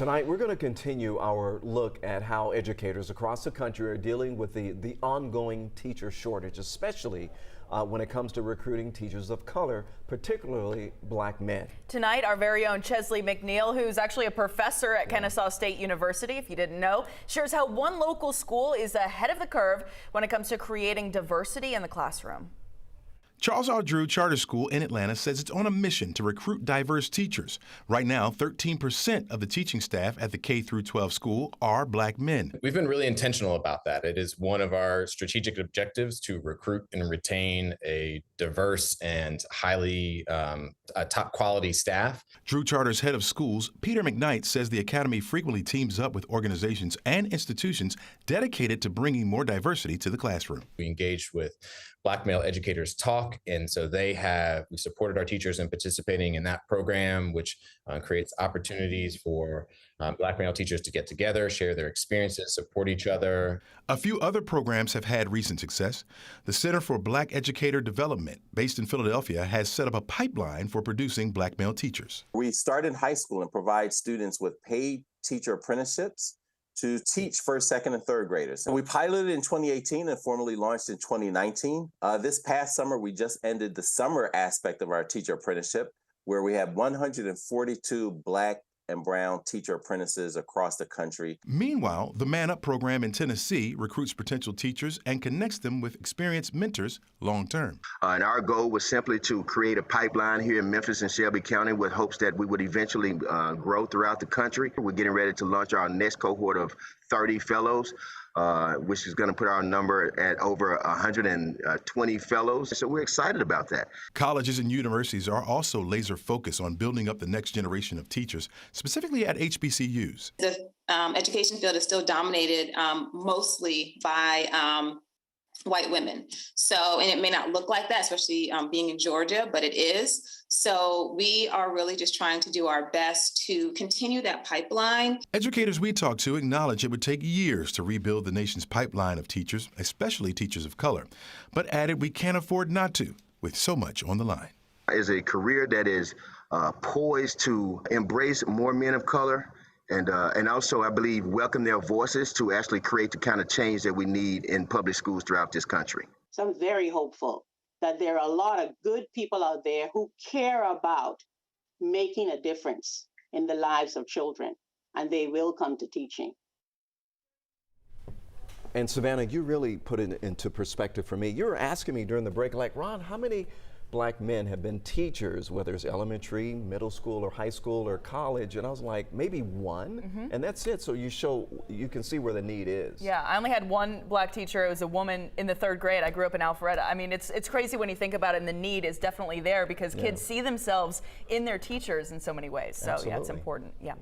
Tonight, we're going to continue our look at how educators across the country are dealing with the ongoing teacher shortage, especially when it comes to recruiting teachers of color, particularly black men. Tonight, our very own Chesley McNeil, who's actually a professor at Kennesaw State University, if you didn't know, shares how one local school is ahead of the curve when it comes to creating diversity in the classroom. Charles R. Drew Charter School in Atlanta says it's on a mission to recruit diverse teachers. Right now, 13% of the teaching staff at the K-12 school are black men. We've been really intentional about that. It is one of our strategic objectives to recruit and retain a diverse and highly top quality staff. Drew Charter's head of schools, Peter McKnight, says the academy frequently teams up with organizations and institutions dedicated to bringing more diversity to the classroom. We engaged with Black Male Educators Talk, and so we supported our teachers in participating in that program, which creates opportunities for Black male teachers to get together, share their experiences, support each other. A few other programs have had recent success. The Center for Black Educator Development, based in Philadelphia, has set up a pipeline for producing black male teachers. We start in high school and provide students with paid teacher apprenticeships to teach first, second, and third graders. And we piloted in 2018 and formally launched in 2019. This past summer, we just ended the summer aspect of our teacher apprenticeship, where we have 142 black and brown teacher apprentices across the country. Meanwhile, the Man Up program in Tennessee recruits potential teachers and connects them with experienced mentors long term. And our goal was simply to create a pipeline here in Memphis and Shelby County with hopes that we would eventually grow throughout the country. We're getting ready to launch our next cohort of 30 fellows, which is going to put our number at over 120 fellows. So we're excited about that. Colleges and universities are also laser focused on building up the next generation of teachers, specifically at HBCUs. The education field is still dominated mostly by white women. And it may not look like that, especially being in Georgia, but it is. So we are really just trying to do our best to continue that pipeline. Educators we talked to acknowledge it would take years to rebuild the nation's pipeline of teachers, especially teachers of color, but added we can't afford not to, with so much on the line. It's a career that is poised to embrace more men of color and also, I believe, welcome their voices to actually create the kind of change that we need in public schools throughout this country. So I'm very hopeful that there are a lot of good people out there who care about making a difference in the lives of children, and they will come to teaching. And Savannah, you really put it into perspective for me. You were asking me during the break, like, Ron, how many black men have been teachers, whether it's elementary, middle school, or high school, or college? And I was like, maybe one, and that's it. So you can see where the need is. Yeah, I only had one black teacher. It was a woman in the third grade. I grew up in Alpharetta. I mean, it's crazy when you think about it, and the need is definitely there because kids see themselves in their teachers in so many ways. So yeah, it's important. Yeah.